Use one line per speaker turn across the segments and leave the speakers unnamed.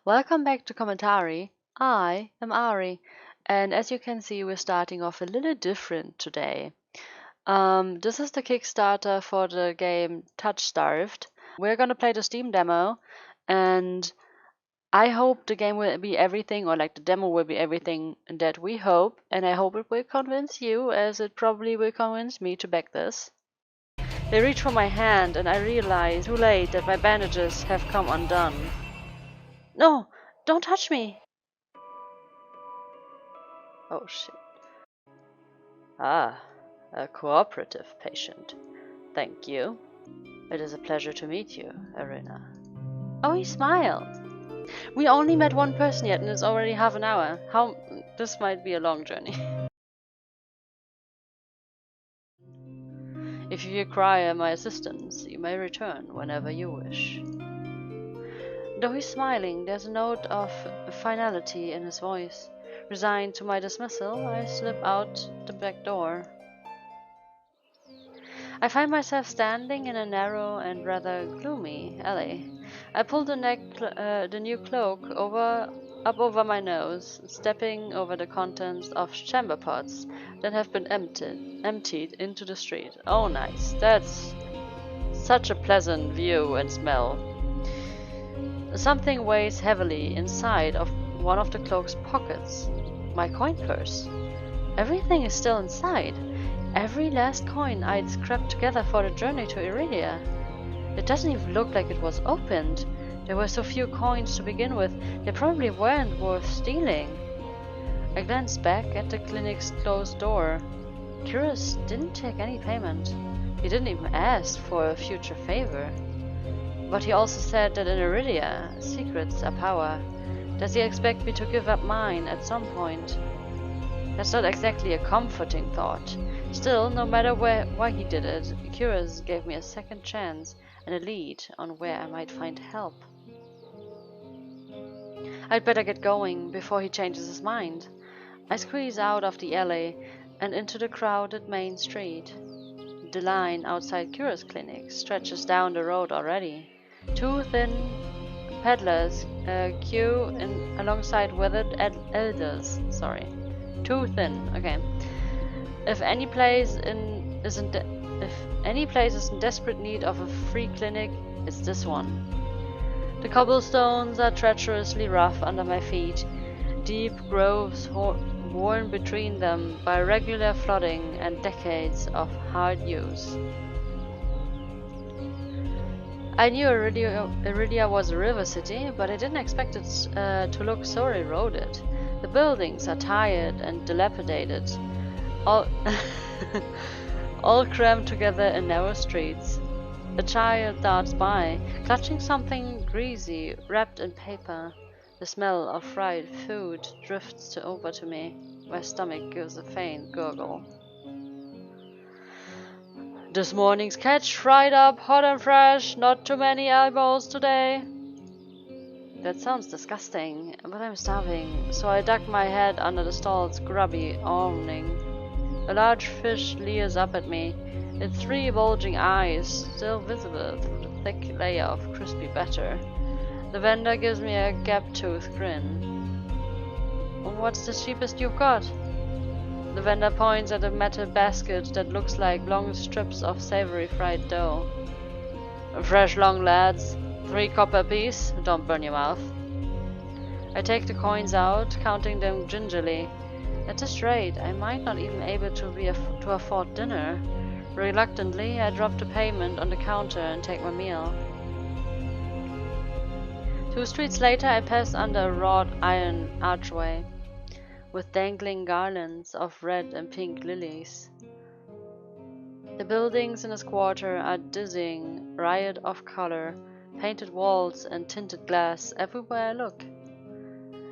Welcome back to Commentary. I am Ari, and as you can see, we're starting off a little different today. This is the Kickstarter for the game Touchstarved. We're gonna play the Steam demo, and I hope the game will be everything, or like the demo will be everything that we hope, and I hope it will convince you, as it probably will convince me to back this. They reach for my hand, and I realize too late that my bandages have come undone. No! Don't touch me! Oh shit. Ah, a cooperative patient. Thank you. It is a pleasure to meet you, Arena. Oh, he smiled. We only met one person yet and it's already half an hour. This might be a long journey. If you require my assistance, you may return whenever you wish. Though he's smiling, there's a note of finality in his voice. Resigned to my dismissal, I slip out the back door. I find myself standing in a narrow and rather gloomy alley. I pull the new cloak up over my nose, stepping over the contents of chamber pots that have been emptied into the street. Oh, nice. That's such a pleasant view and smell. Something weighs heavily inside of one of the cloak's pockets. My coin purse. Everything is still inside. Every last coin I'd scrapped together for the journey to Iridia. It doesn't even look like it was opened. There were so few coins to begin with, they probably weren't worth stealing. I glanced back at the clinic's closed door. Curious didn't take any payment. He didn't even ask for a future favor. But he also said that in Iridia, secrets are power. Does he expect me to give up mine at some point? That's not exactly a comforting thought. Still, no matter why he did it, Curious gave me a second chance and a lead on where I might find help. I'd better get going before he changes his mind. I squeeze out of the alley and into the crowded main street. The line outside Curious Clinic stretches down the road already. Two thin peddlers queue alongside weathered elders. Sorry. Too thin. Okay. If any place is in desperate need of a free clinic, it's this one. The cobblestones are treacherously rough under my feet, deep grooves worn between them by regular flooding and decades of hard use. I knew Iridia was a river city, but I didn't expect it to look so eroded. The buildings are tired and dilapidated, all crammed together in narrow streets. A child darts by, clutching something greasy wrapped in paper. The smell of fried food drifts over to me. My stomach gives a faint gurgle. This morning's catch, fried up, hot and fresh, not too many eyeballs today. That sounds disgusting, but I'm starving, so I duck my head under the stall's grubby awning. A large fish leers up at me, its three bulging eyes still visible through the thick layer of crispy batter. The vendor gives me a gap-toothed grin. What's the cheapest you've got? The vendor points at a metal basket that looks like long strips of savory fried dough. Fresh long, lads. 3 copper apiece. Don't burn your mouth. I take the coins out, counting them gingerly. At this rate, I might not even be able to afford dinner. Reluctantly, I drop the payment on the counter and take my meal. 2 streets later, I pass under a wrought iron archway with dangling garlands of red and pink lilies. The buildings in this quarter are dizzying, riot of color, painted walls and tinted glass everywhere I look.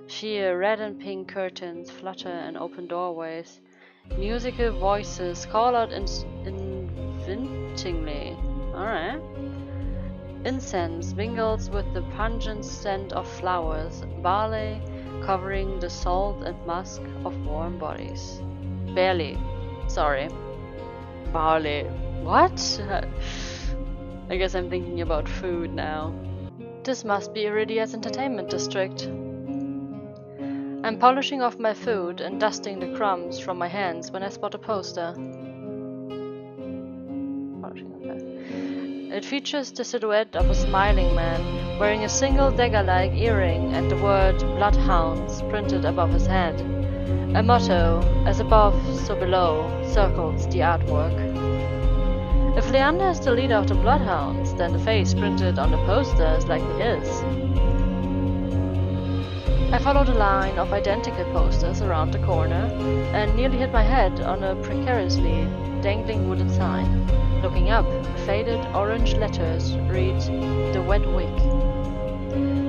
Sheer red and pink curtains flutter in open doorways. Musical voices call out invitingly. Alright. Incense mingles with the pungent scent of flowers, barley covering the salt and musk of warm bodies. Barley. Sorry. Barley. What? I guess I'm thinking about food now. This must be Iridia's entertainment district. I'm polishing off my food and dusting the crumbs from my hands when I spot a poster. It features the silhouette of a smiling man wearing a single dagger-like earring and the word Bloodhounds printed above his head. A motto, as above, so below, circles the artwork. If Leander is the leader of the Bloodhounds, then the face printed on the poster is likely his. I followed a line of identical posters around the corner and nearly hit my head on a precariously dangling wooden sign. Looking up, faded orange letters read, "The Wet Wig."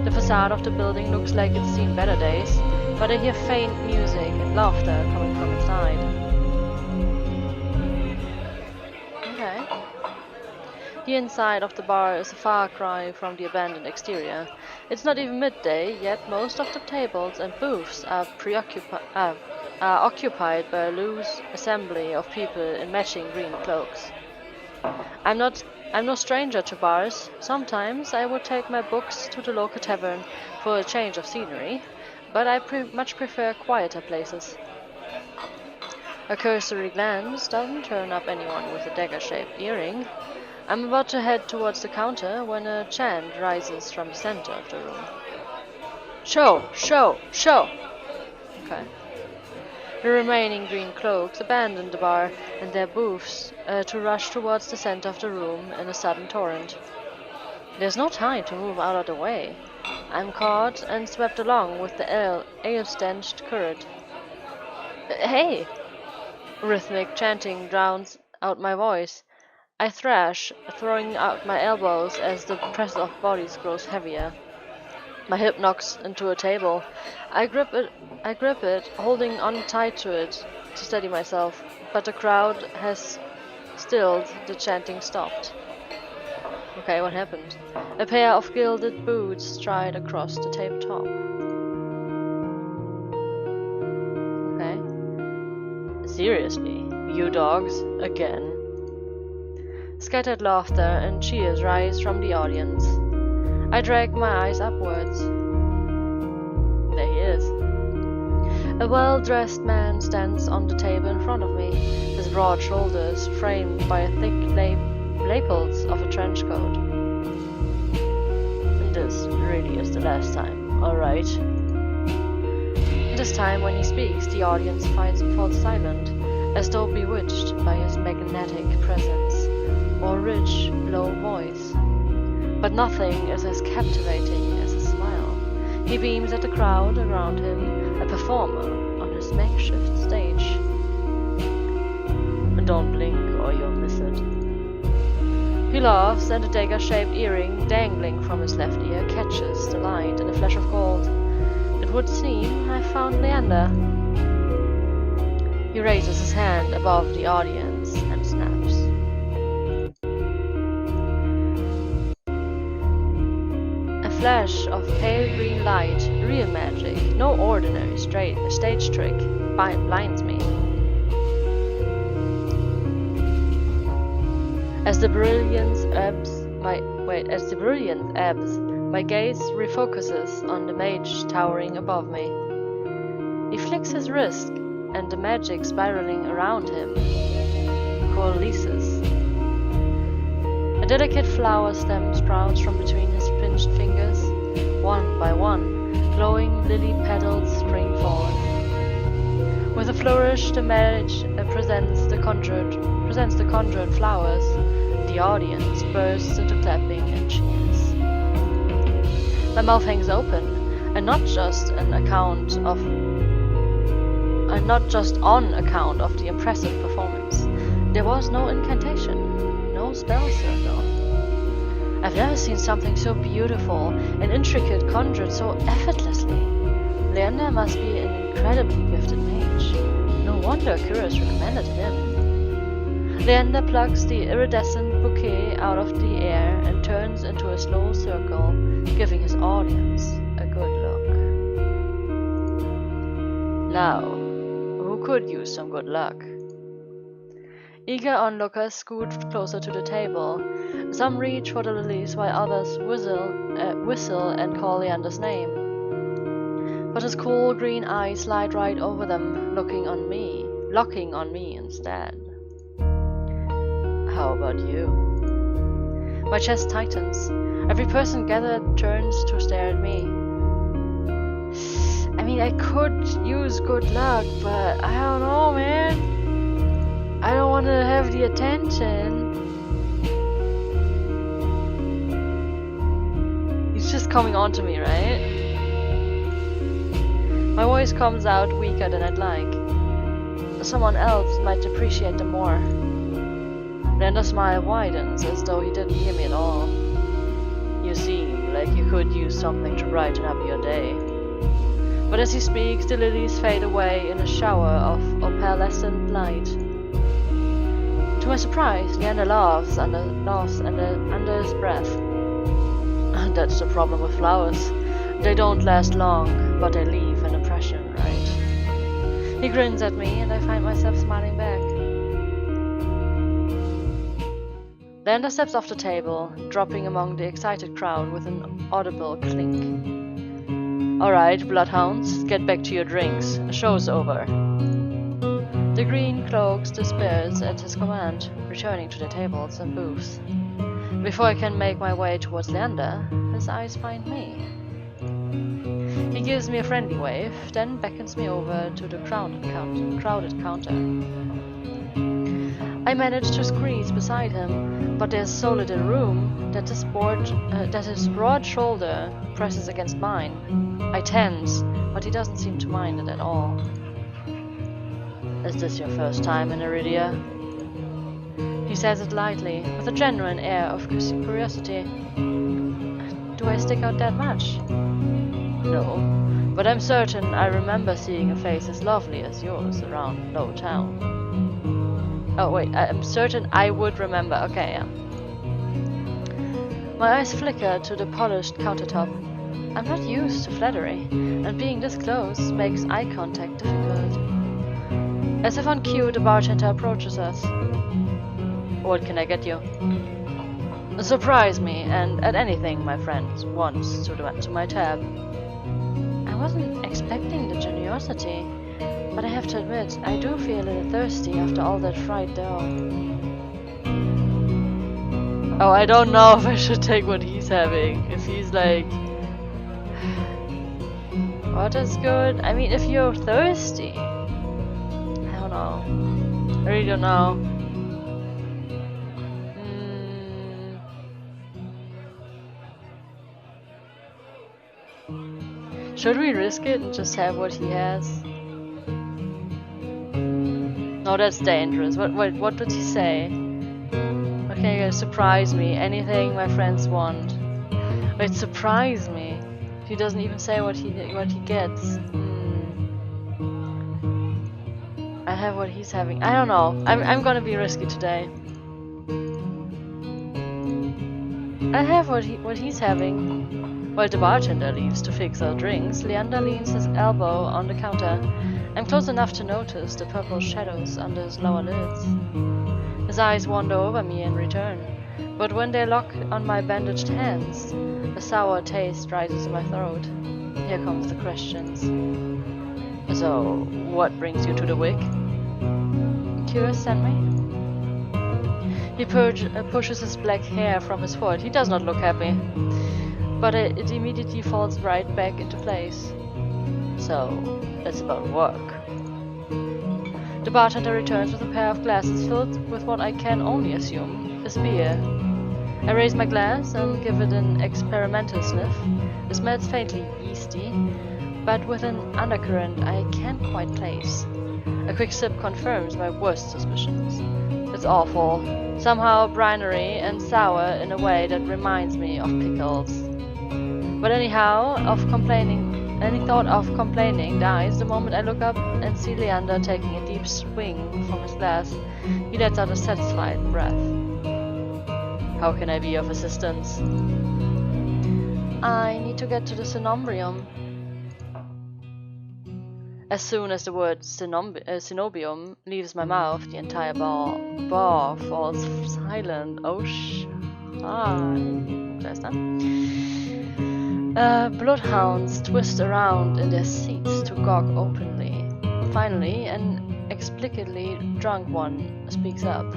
The facade of the building looks like it's seen better days, but I hear faint music and laughter coming from inside. Okay. The inside of the bar is a far cry from the abandoned exterior. It's not even midday, yet most of the tables and booths are occupied by a loose assembly of people in matching green cloaks. I'm no stranger to bars. Sometimes I would take my books to the local tavern for a change of scenery, but I much prefer quieter places. A cursory glance doesn't turn up anyone with a dagger-shaped earring. I'm about to head towards the counter when a chant rises from the center of the room. Show! Show! Show! Okay. The remaining green cloaks abandon the bar and their booths to rush towards the center of the room in a sudden torrent. There's no time to move out of the way. I'm caught and swept along with the ale-stenched current. Hey! Rhythmic chanting drowns out my voice. I thrash, throwing out my elbows as the press of bodies grows heavier. My hip knocks into a table. I grip it, holding on tight to it to steady myself, but the crowd has stilled, the chanting stopped. Okay, what happened? A pair of gilded boots stride across the tabletop. Okay. Seriously, you dogs, again. Scattered laughter and cheers rise from the audience. I drag my eyes upwards. There he is. A well-dressed man stands on the table in front of me, his broad shoulders framed by thick lapels of a trench coat. And this really is the last time, alright. This time when he speaks, the audience falls silent, as though bewitched by his magnetic presence or rich, low voice. But nothing is as captivating as his smile. He beams at the crowd around him, a performer on his makeshift stage. And don't blink or you'll miss it. He laughs, and a dagger-shaped earring dangling from his left ear catches the light in a flash of gold. It would seem I found Leander. He raises his hand above the audience and snaps. Flash of pale green light, real magic, no ordinary stage trick, blinds me. As the brilliance ebbs, my gaze refocuses on the mage towering above me. He flicks his wrist, and the magic spiraling around him coalesces. A delicate flower stem sprouts from between his pinched fingers. One by one, glowing lily petals spring forth. With a flourish, the mage presents the conjured flowers. The audience bursts into clapping and cheers. My mouth hangs open, and not just on account of the impressive performance. There was no incantation, no spell circle. I've never seen something so beautiful and intricate conjured so effortlessly. Leander must be an incredibly gifted mage. No wonder Curious recommended him. Leander plucks the iridescent bouquet out of the air and turns into a slow circle, giving his audience a good look. Now, who could use some good luck? Eager onlookers scoot closer to the table. Some reach for the lilies while others whistle and call Leander's name. But his cool green eyes slide right over them, locking on me instead. How about you? My chest tightens. Every person gathered turns to stare at me. I mean, I could use good luck, but I don't know, man. I don't want to have the attention. He's just coming on to me, right? My voice comes out weaker than I'd like. Someone else might appreciate them more. Leander's smile widens as though he didn't hear me at all. You seem like you could use something to brighten up your day. But as he speaks, the lilies fade away in a shower of opalescent light. To my surprise, Leander laughs under his breath. That's the problem with flowers. They don't last long, but they leave an impression, right? He grins at me, and I find myself smiling back. Leander steps off the table, dropping among the excited crowd with an audible clink. Alright, bloodhounds, get back to your drinks. The show's over. The green cloaks disperse at his command, returning to their tables and booths. Before I can make my way towards Leander, his eyes find me. He gives me a friendly wave, then beckons me over to the crowded counter. I manage to squeeze beside him, but there's so little room that his broad shoulder presses against mine. I tense, but he doesn't seem to mind it at all. Is this your first time in Iridia? He says it lightly, with a genuine air of curiosity. Do I stick out that much? No, but I'm certain I remember seeing a face as lovely as yours around Low Town. Oh wait, I'm certain I would remember. Okay, yeah. My eyes flicker to the polished countertop. I'm not used to flattery, and being this close makes eye contact difficult. As if on cue, the bartender approaches us. What can I get you? Surprise me, and add anything my friend wants to my tab. I wasn't expecting the generosity, but I have to admit, I do feel a little thirsty after all that fried dough. Oh, I don't know if I should take what he's having. If he's like... Water's good? I mean, if you're thirsty... I don't know. I really don't know. Should we risk it and just have what he has? No, that's dangerous. What did he say? Okay, you're gonna surprise me. Anything my friends want. Wait, surprise me. He doesn't even say what he gets. I have what he's having. I don't know. I'm gonna be risky today. I have what he's having. While the bartender leaves to fix our drinks, Leander leans his elbow on the counter. I'm close enough to notice the purple shadows under his lower lids. His eyes wander over me in return, but when they lock on my bandaged hands, a sour taste rises in my throat. Here comes the questions. So, what brings you to the wick? Curious sent me? He pushes his black hair from his forehead. He does not look happy. But it immediately falls right back into place. So, it's about work. The bartender returns with a pair of glasses filled with what I can only assume is beer. I raise my glass and give it an experimental sniff. It smells faintly yeasty, but with an undercurrent I can't quite place. A quick sip confirms my worst suspicions. It's awful, somehow brinery and sour in a way that reminds me of pickles. But anyhow, any thought of complaining dies the moment I look up and see Leander taking a deep swing from his glass. He lets out a satisfied breath. How can I be of assistance? I need to get to the Senobium. As soon as the word Senobium leaves my mouth, the entire bar falls silent. Oh Bloodhounds twist around in their seats to gawk openly. Finally, an explicitly drunk one speaks up.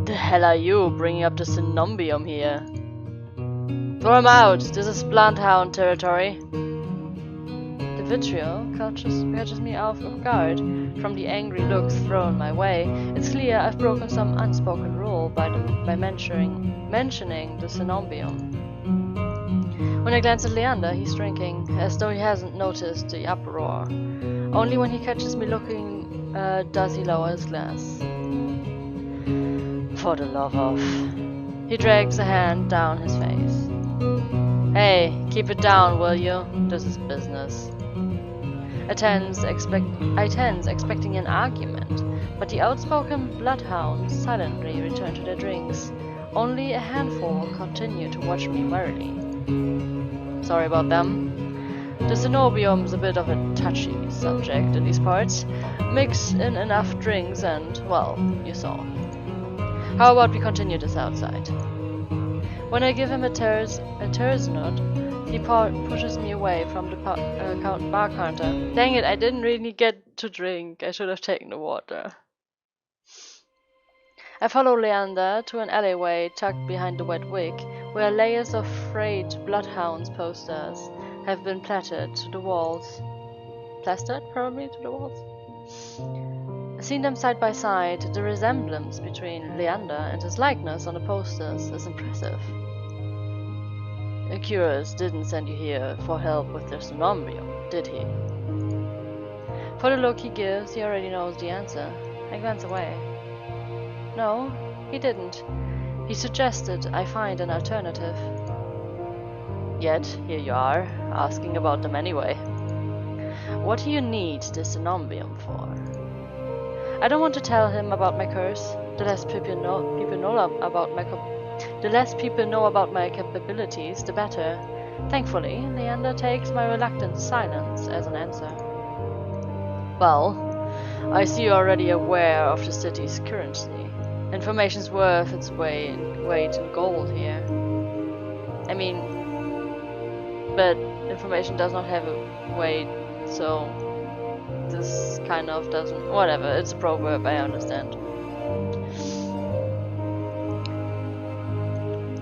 The hell are you bringing up the Senobium here? Throw him out! This is Bloodhound territory. The vitriol catches me off guard from the angry looks thrown my way. It's clear I've broken some unspoken rule by mentioning the Senobium. When I glance at Leander, he's drinking, as though he hasn't noticed the uproar. Only when he catches me looking does he lower his glass. For the love of... He drags a hand down his face. Hey, keep it down, will you? This is business. I tense, expecting an argument, but the outspoken bloodhounds silently return to their drinks. Only a handful continue to watch me warily. Sorry about them. The Senobium's a bit of a touchy subject in these parts. Mix in enough drinks and, well, you saw. How about we continue this outside? When I give him a terse nod, he pushes me away from the bar counter. Dang it, I didn't really get to drink. I should have taken the water. I follow Leander to an alleyway tucked behind the wet wig, where layers of frayed bloodhounds posters have been plastered to the walls. Plastered, probably, to the walls? Seeing them side by side, the resemblance between Leander and his likeness on the posters is impressive. Curious didn't send you here for help with the Senobium, did he? For the look he gives, he already knows the answer. I glance away. No, he didn't. He suggested I find an alternative. Yet, here you are, asking about them anyway. What do you need the Senobium for? I don't want to tell him about my curse. The less people know about my capabilities, the better. Thankfully, Leander takes my reluctant silence as an answer. Well, I see you're already aware of the city's currency. Information's worth its weight in gold here. I mean, but information does not have a weight, so this kind of doesn't... Whatever, it's a proverb, I understand.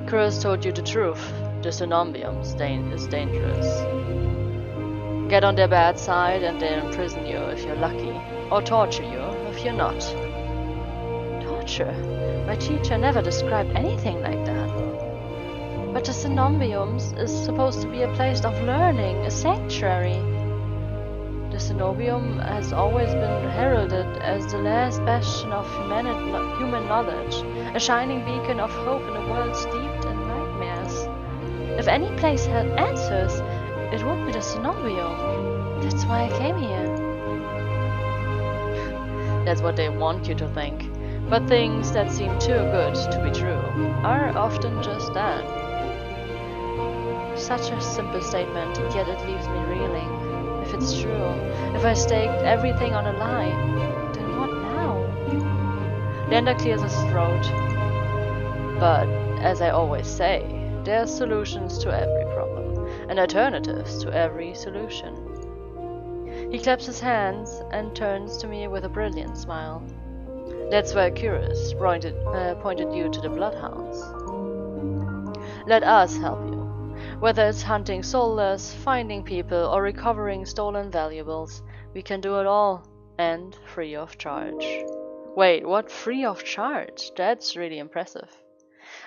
Cruz told you the truth. The Senobium is dangerous. Get on their bad side and they'll imprison you if you're lucky, or torture you if you're not. Torture? My teacher never described anything like that. But the Senobium is supposed to be a place of learning, a sanctuary. The Senobium has always been heralded as the last bastion of human knowledge, a shining beacon of hope in a world steeped in nightmares. If any place had answers, it would be the Senobium. That's why I came here. That's what they want you to think. But things that seem too good to be true are often just that. Such a simple statement, yet it leaves me reeling. If it's true, if I staked everything on a lie, then what now? Leander clears his throat. But, as I always say, there are solutions to every problem, and alternatives to every solution. He claps his hands and turns to me with a brilliant smile. That's why Curious pointed you to the bloodhounds. Let us help you. Whether it's hunting soulless, finding people, or recovering stolen valuables, we can do it all, and free of charge. Wait, what? Free of charge? That's really impressive.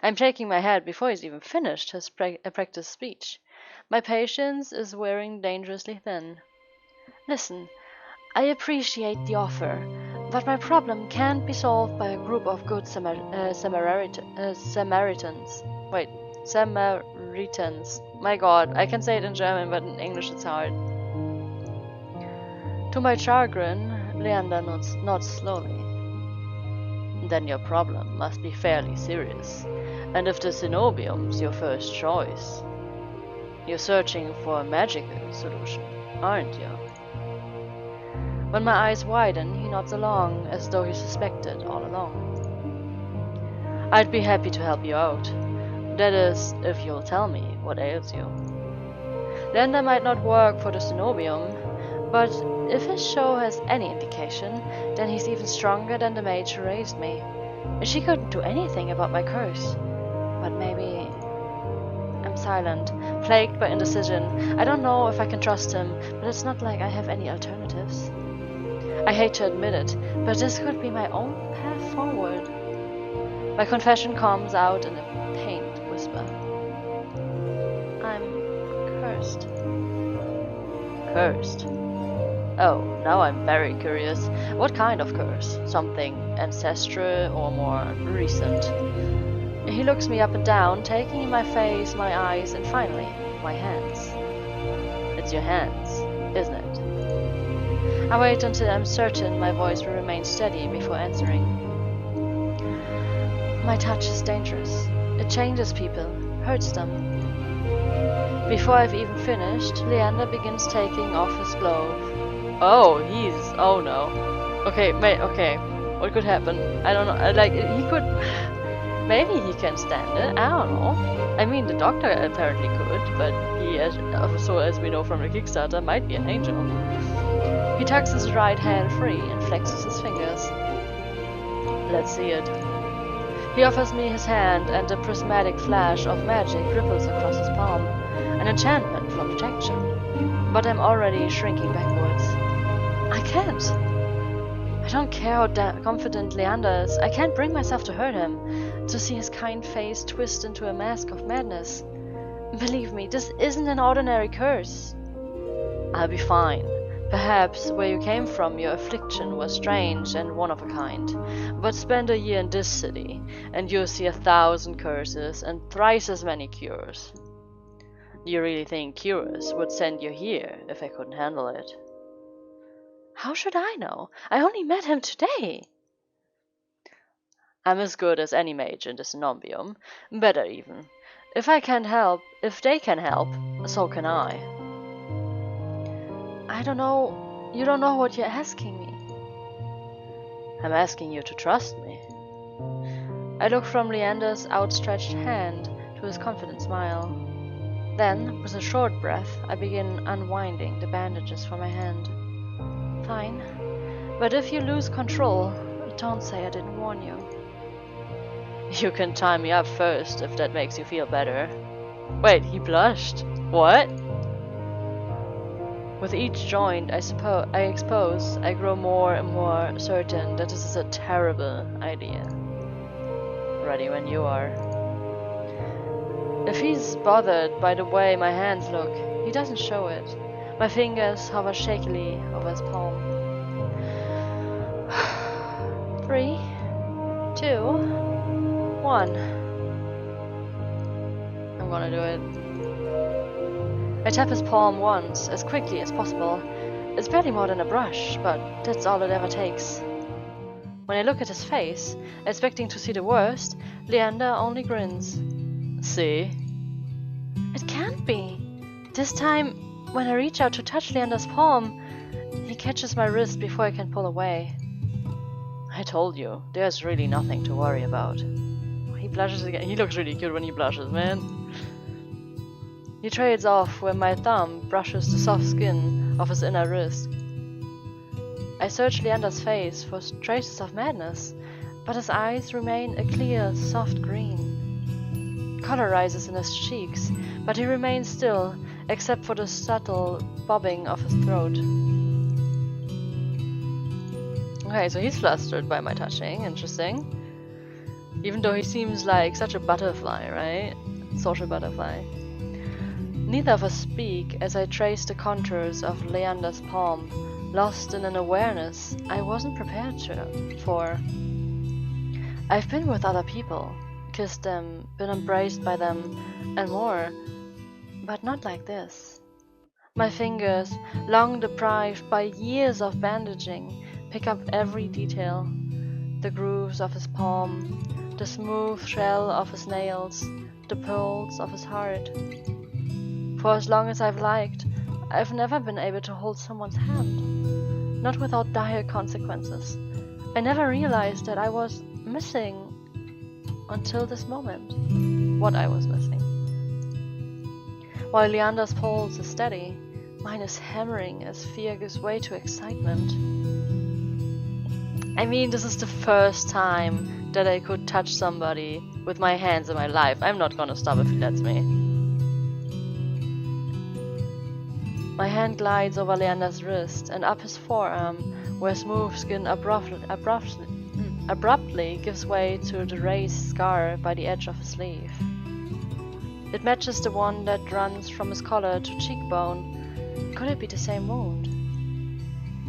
I'm shaking my head before he's even finished his practice speech. My patience is wearing dangerously thin. Listen, I appreciate the offer, but my problem can't be solved by a group of good Samaritans. Wait, Samaritans. My god, I can say it in German, but in English it's hard. To my chagrin, Leander nods slowly. Then your problem must be fairly serious. And if the Senobium's your first choice, you're searching for a magical solution, aren't you? When my eyes widen, he nods along, as though he suspected all along. I'd be happy to help you out, That is, if you'll tell me what ails you. Leander might not work for the Senobium, but if his show has any indication, then he's even stronger than the mage who raised me. She couldn't do anything about my curse. But maybe... I'm silent, plagued by indecision. I don't know if I can trust him, but it's not like I have any alternatives. I hate to admit it, but this could be my own path forward. My confession comes out in a pained whisper. I'm cursed. Cursed? Oh, now I'm very curious. What kind of curse? Something ancestral or more recent? He looks me up and down, taking in my face, my eyes, and finally, my hands. It's your hands, isn't it? I wait until I'm certain my voice will remain steady before answering. My touch is dangerous. It changes people, hurts them. Before I've even finished, Leander begins taking off his glove. Oh no. Okay, okay. What could happen? I don't know. Like, he could... Maybe he can stand it. I don't know. I mean, the doctor apparently could, but he, as we know from the Kickstarter, might be an angel. He tucks his right hand free and flexes his fingers. Let's see it. He offers me his hand, and a prismatic flash of magic ripples across his palm. An enchantment from protection. But I'm already shrinking backwards. I can't. I don't care how confident Leander is. I can't bring myself to hurt him, to see his kind face twist into a mask of madness. Believe me, this isn't an ordinary curse. I'll be fine. Perhaps where you came from, your affliction was strange and one of a kind. But spend a year in this city, and you'll see 1,000 curses and thrice as many cures. You really think cures would send you here if I couldn't handle it? How should I know? I only met him today. I'm as good as any mage in the Senobium, better even. If they can help, so can I. I don't know. You don't know what you're asking me. I'm asking you to trust me. I look from Leander's outstretched hand to his confident smile. Then, with a short breath, I begin unwinding the bandages from my hand. Fine. But if you lose control, don't say I didn't warn you. You can tie me up first, if that makes you feel better. Wait, he blushed. What? With each joint I expose, I grow more and more certain that this is a terrible idea. Ready when you are. If he's bothered by the way my hands look, he doesn't show it. My fingers hover shakily over his palm. 3, 2, 1. I'm gonna do it. I tap his palm once, as quickly as possible. It's barely more than a brush, but that's all it ever takes. When I look at his face, expecting to see the worst, Leander only grins. See? It can't be. This time, when I reach out to touch Leander's palm, he catches my wrist before I can pull away. I told you, there's really nothing to worry about. He blushes again. He looks really cute when he blushes, man. He trades off when my thumb brushes the soft skin of his inner wrist. I search Leander's face for traces of madness, but his eyes remain a clear, soft green. Color rises in his cheeks, but he remains still, except for the subtle bobbing of his throat. Okay, so he's flustered by my touching. Interesting. Even though he seems like such a butterfly, right? Social butterfly. Neither of us speak as I trace the contours of Leander's palm, lost in an awareness I wasn't prepared for. I've been with other people, kissed them, been embraced by them, and more, but not like this. My fingers, long deprived by years of bandaging, pick up every detail. The grooves of his palm, the smooth shell of his nails, the pearls of his heart. For as long as I've liked, I've never been able to hold someone's hand. Not without dire consequences. I never realized that I was missing until this moment, what I was missing. While Leander's pulse is steady, mine is hammering as fear gives way to excitement. I mean, this is the first time that I could touch somebody with my hands in my life. I'm not gonna stop if he lets me. My hand glides over Leander's wrist and up his forearm, where smooth skin abruptly gives way to the raised scar by the edge of his sleeve. It matches the one that runs from his collar to cheekbone. Could it be the same wound?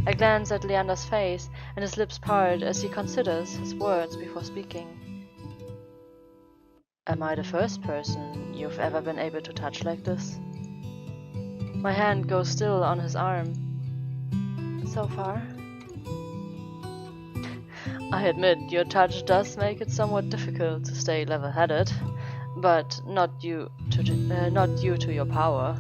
I glance at Leander's face, and his lips part as he considers his words before speaking. Am I the first person you've ever been able to touch like this? My hand goes still on his arm. So far. I admit your touch does make it somewhat difficult to stay level-headed, but not due to your power.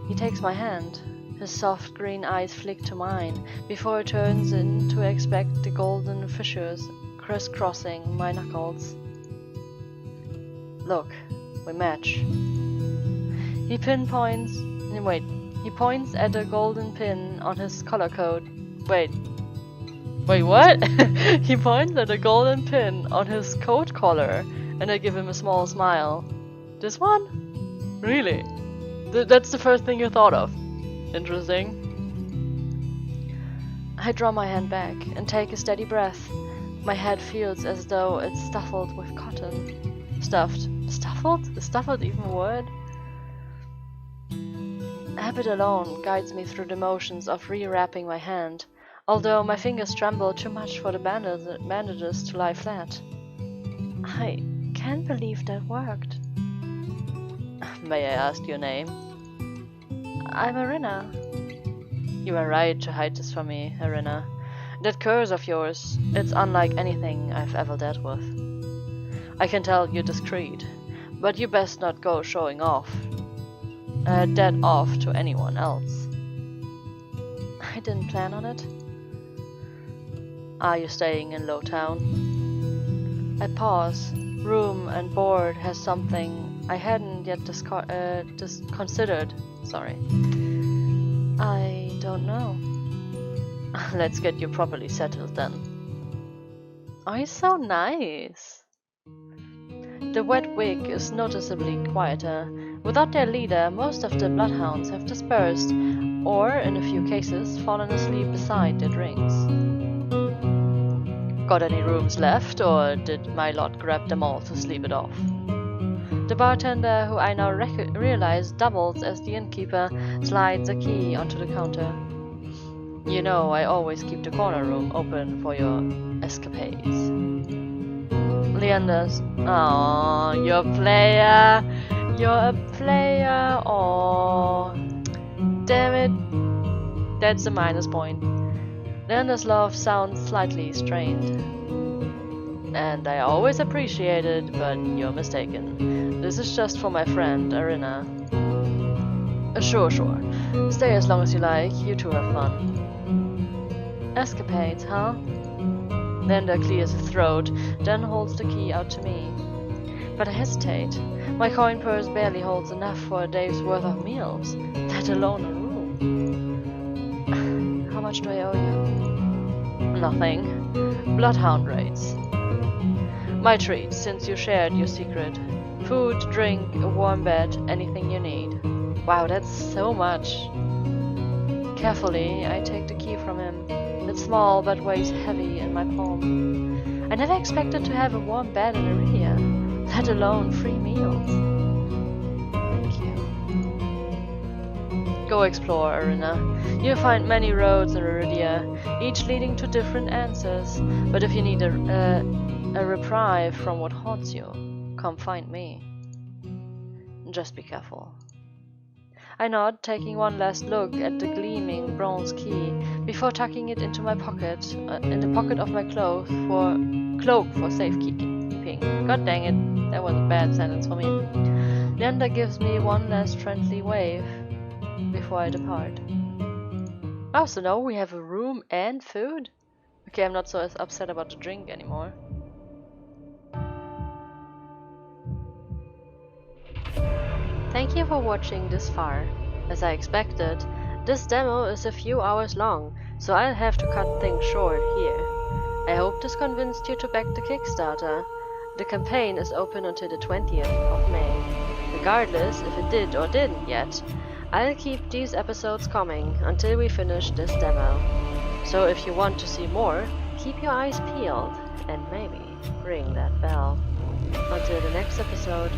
He takes my hand. His soft green eyes flick to mine before he turns in to expect the golden fissures crisscrossing my knuckles. Look, we match. He points at a golden pin on his collar coat. Wait, what? He points at a golden pin on his coat collar, and I give him a small smile. This one? Really? That's the first thing you thought of? Interesting. I draw my hand back and take a steady breath. My head feels as though it's stuffed with cotton. Stuffed? Stuffed? Is stuffed even a word? Habit alone guides me through the motions of rewrapping my hand, although my fingers tremble too much for the bandages to lie flat. I can't believe that worked. May I ask your name? I'm Irina. You were right to hide this from me, Irina. That curse of yours, it's unlike anything I've ever dealt with. I can tell you're discreet, but you best not go showing that off to anyone else. I didn't plan on it. Are you staying in Lowtown? I pause. Room and board has something I hadn't yet considered. Sorry. I don't know. Let's get you properly settled then. Oh, he's so nice. The wet wig is noticeably quieter. Without their leader, most of the bloodhounds have dispersed, or, in a few cases, fallen asleep beside their drinks. Got any rooms left, or did my lot grab them all to sleep it off? The bartender, who I now realize doubles as the innkeeper, slides a key onto the counter. You know, I always keep the corner room open for your escapades. Leander's. Aww, you're a player. You're a player. Aww. Damn it. That's a minus point. Leander's love sounds slightly strained. And I always appreciate it, but you're mistaken. This is just for my friend, Irina. Sure. Stay as long as you like. You two have fun. Escapades, huh? Leander clears his throat, then holds the key out to me. But I hesitate. My coin purse barely holds enough for a day's worth of meals, let alone a room. How much do I owe you? Nothing. Bloodhound rates. My treat, since you shared your secret. Food, drink, a warm bed, anything you need. Wow, that's so much. Carefully, I take the key from him. It's small, but weighs heavy in my palm. I never expected to have a warm bed in Iridia, let alone free meals. Thank you. Go explore, Irina. You'll find many roads in Iridia, each leading to different answers. But if you need a reprieve from what haunts you, come find me. Just be careful. I nod, taking one last look at the gleaming bronze key before tucking it into my pocket, in the pocket of my cloak for safekeeping. God dang it, that was a bad sentence for me. Leander gives me one last friendly wave before I depart. Oh, so now we have a room and food? Okay, I'm not so upset about the drink anymore. Thank you for watching this far. As I expected, this demo is a few hours long, so I'll have to cut things short here. I hope this convinced you to back the Kickstarter. The campaign is open until the 20th of May. Regardless if it did or didn't yet, I'll keep these episodes coming until we finish this demo. So if you want to see more, keep your eyes peeled and maybe ring that bell. Until the next episode,